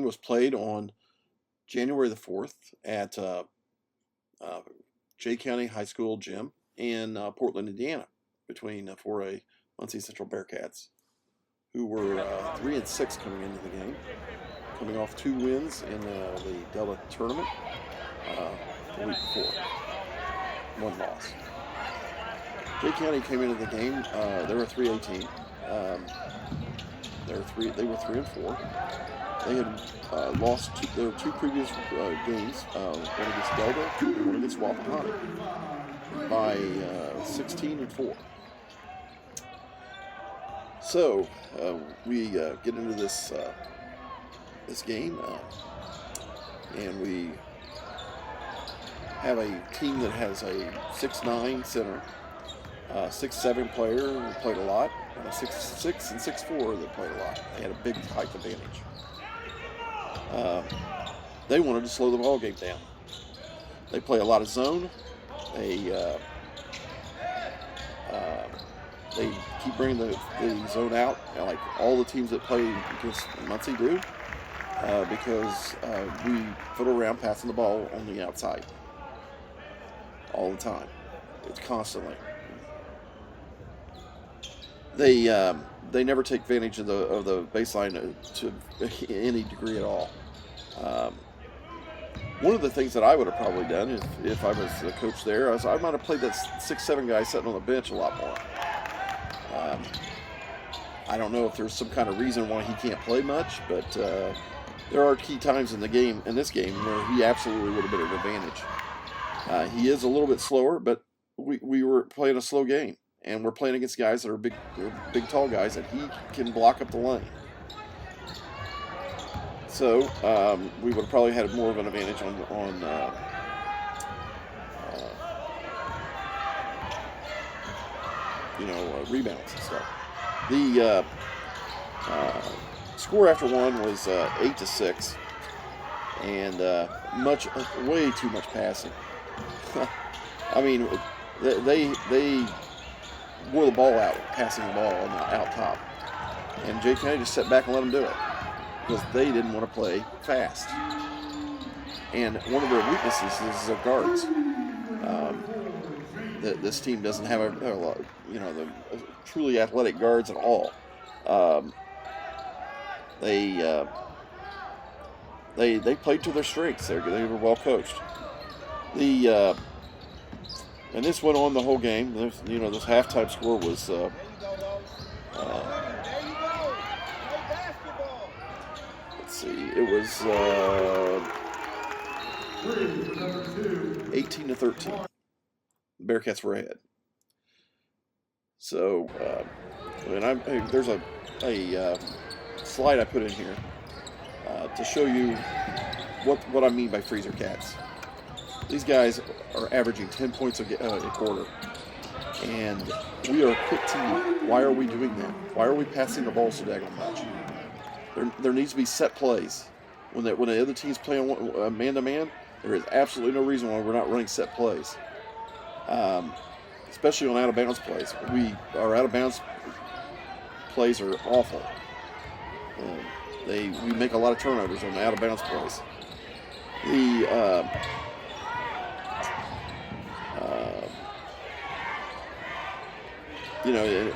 was played on January the 4th at Jay County High School gym in Portland, Indiana, between 4A Muncie Central Bearcats, who were 3-6 coming into the game, coming off 2 wins in the Delta tournament the week before, 1 loss. Jay County came into the game. They were a 3A team. They were 3-4. They had lost their 2 previous games, one against Delta and one against Wapahani, by 16-4. So we get into this game, and we have a team that has a 6'9" center, 6'7" player who played a lot, and a 6'6" and 6'4" that played a lot. They had a big height advantage. They wanted to slow the ball game down. They play a lot of zone. They keep bringing the zone out, like all the teams that play against Muncie do, because we fiddle around passing the ball on the outside all the time. It's constantly. They never take advantage of the baseline to any degree at all. One of the things that I would have probably done if I was the coach there, I might have played that 6'7" guy sitting on the bench a lot more. I don't know if there's some kind of reason why he can't play much, but there are key times in this game, where he absolutely would have been an advantage. He is a little bit slower, but we were playing a slow game, and we're playing against guys that are big, tall guys that he can block up the lane. So we would have probably had more of an advantage on rebounds and stuff. The score after one was 8-6, and way too much passing. I mean, they wore the ball out, passing the ball on the out top, and Jay County just sat back and let them do it because they didn't want to play fast. And one of their weaknesses is their guards. This team doesn't have the truly athletic guards at all. They played to their strengths. They were well coached. And this went on the whole game. This halftime score was let's see, it was 18-13. The Bearcats were ahead. So, there's a slide I put in here to show you what I mean by freezer cats. These guys are averaging 10 points a quarter, and we are a quick team. Why are we doing that? Why are we passing the ball so daggone much? There needs to be set plays. When the other team's playing man-to-man, there is absolutely no reason why we're not running set plays. Especially on out-of-bounds plays. Our out-of-bounds plays are awful. We make a lot of turnovers on the out-of-bounds plays.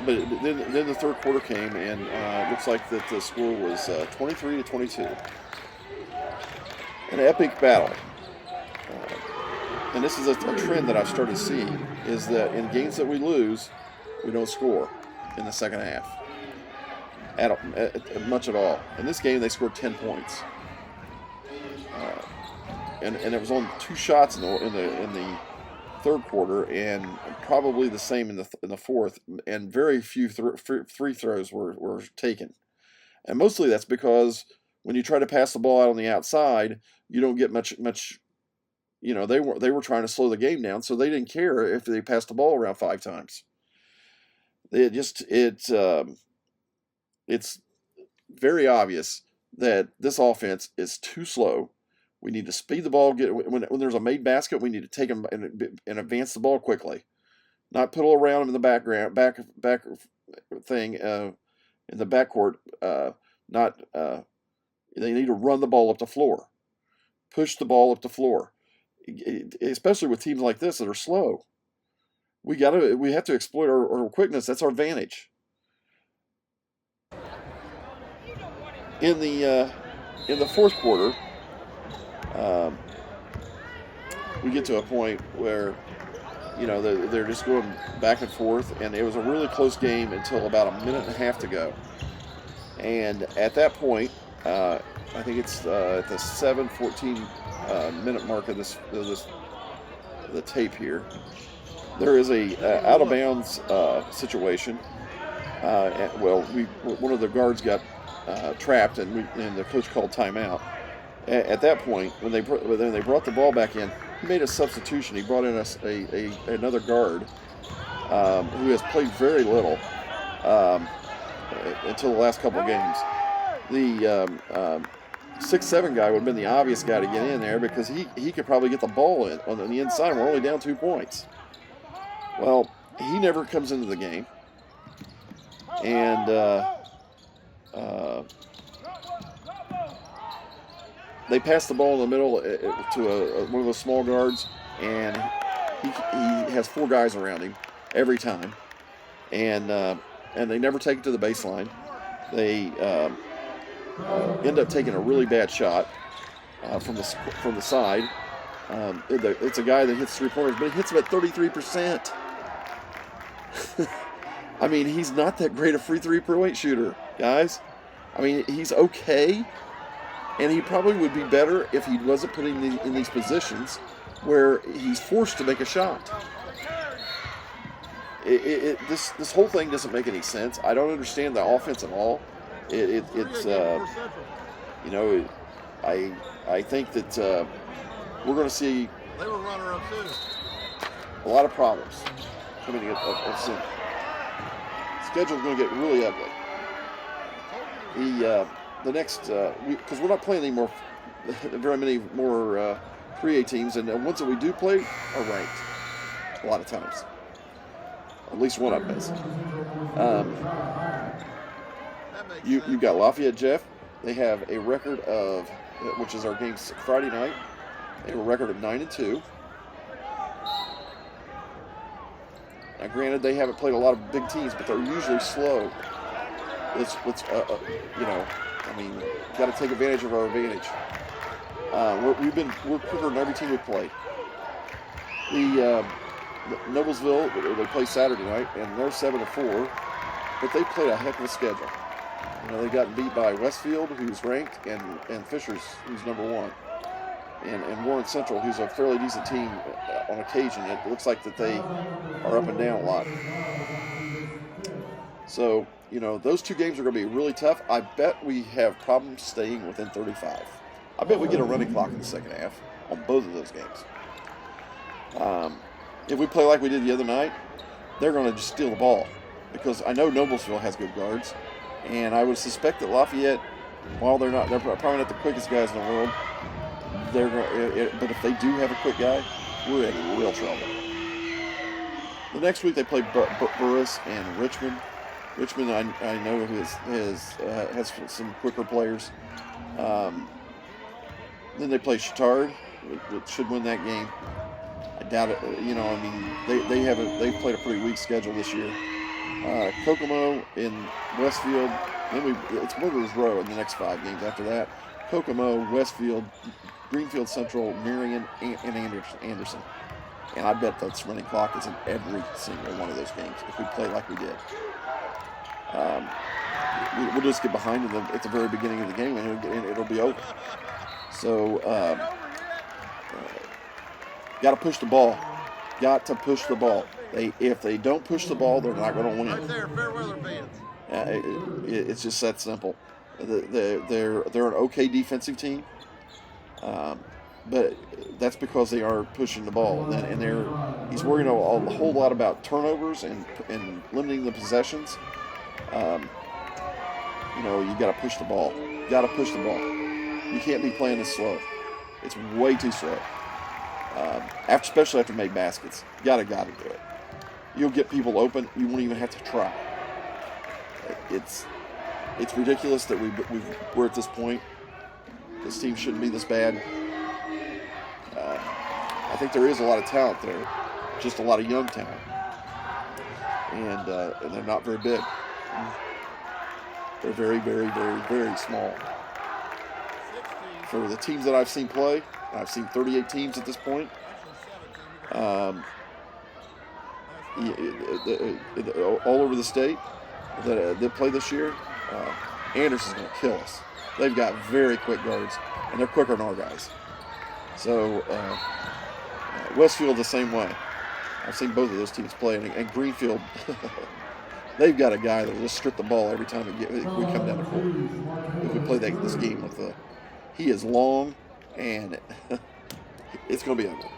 But then the third quarter came, and it looks like that the score was 23-22. An epic battle. And this is a trend that I've started seeing, is that in games that we lose, we don't score in the second half much at all. In this game, they scored 10 points, and it was on 2 shots in the third quarter, and probably the same in the fourth. And very few free throws were taken, and mostly that's because when you try to pass the ball out on the outside, you don't get much. They were trying to slow the game down, so they didn't care if they passed the ball around 5 times. It's very obvious that this offense is too slow. We need to speed the ball. When there's a made basket, we need to take them and advance the ball quickly, not piddle around in the back thing in the backcourt, not They need to run the ball up the floor, push the ball up the floor, especially with teams like this that are slow. We have to exploit our quickness. That's our advantage. In the fourth quarter, we get to a point where, they're just going back and forth, and it was a really close game until about a minute and a half to go. And at that point, I think it's at the 7:14 minute mark of the tape here. There is a out of bounds situation. One of the guards got trapped, and the coach called timeout. At that point, when they brought the ball back in, he made a substitution. He brought in another guard who has played very little until the last couple of games. The 6'7" guy would have been the obvious guy to get in there because he could probably get the ball in on the inside. We're only down 2 points. Well, he never comes into the game, and they pass the ball in the middle to one of those small guards, and he has 4 guys around him every time, and they never take it to the baseline. They end up taking a really bad shot from the side. It's a guy that hits 3-pointers, but he hits them at 33%. I mean, he's not that great a free 3-point shooter, guys. I mean, he's okay, and he probably would be better if he wasn't put in these positions where he's forced to make a shot. This whole thing doesn't make any sense. I don't understand the offense at all. I think that we're going to see a lot of problems coming up soon. Schedule's going to get really ugly. The next because we're not playing anymore very many more 3A teams, and the ones that we do play are ranked a lot of times. At least one of them is. You've got Lafayette Jeff. They have a record of, which is our game Friday night. They have a record of 9-2. Now, granted, they haven't played a lot of big teams, but they're usually slow. Got to take advantage of our advantage. We're quicker than every team we play. The Noblesville, they play Saturday night, and they're 7-4, but they played a heck of a schedule. They got beat by Westfield, who's ranked, and Fishers, who's number 1, and Warren Central, who's a fairly decent team on occasion. It looks like that they are up and down a lot. So, those 2 games are going to be really tough. I bet we have problems staying within 35. I bet we get a running clock in the second half on both of those games. If we play like we did the other night, they're going to just steal the ball, because I know Noblesville has good guards, and I would suspect that Lafayette, while they're probably not the quickest guys in the world, but if they do have a quick guy, we're in real trouble. The next week they play Burris and Richmond. Richmond, I know has some quicker players. Then they play Chittard, which should win that game. I doubt it. They've played a pretty weak schedule this year. Kokomo in Westfield. Then it's Woodward's Row in the next 5 games after that. Kokomo, Westfield, Greenfield Central, Marion, and Anderson. And I bet that's running clock is in every single one of those games if we play like we did. We'll just get behind at the very beginning of the game, and it'll be over. So, got to push the ball. Got to push the ball. If they don't push the ball, they're not going to win. Right there, Fairweather fans. It's just that simple. They're an okay defensive team, but that's because they are pushing the ball, and he's worrying a whole lot about turnovers and limiting the possessions. You got to push the ball. You got to push the ball. You can't be playing this slow. It's way too slow. Especially after made baskets, gotta do it. You'll get people open. You won't even have to try. It's ridiculous that we're at this point, this team shouldn't be this bad. I think there is a lot of talent there, just a lot of young talent, and they're not very big. They're very, very, very, very small. For the teams that I've seen play, I've seen 38 teams at this point. All over the state that play this year, Anderson's going to kill us. They've got very quick guards, and they're quicker than our guys. So Westfield the same way. I've seen both of those teams play, and Greenfield, they've got a guy that will just strip the ball every time we come down the court. If we play this game with he is long, and it's going to be ugly.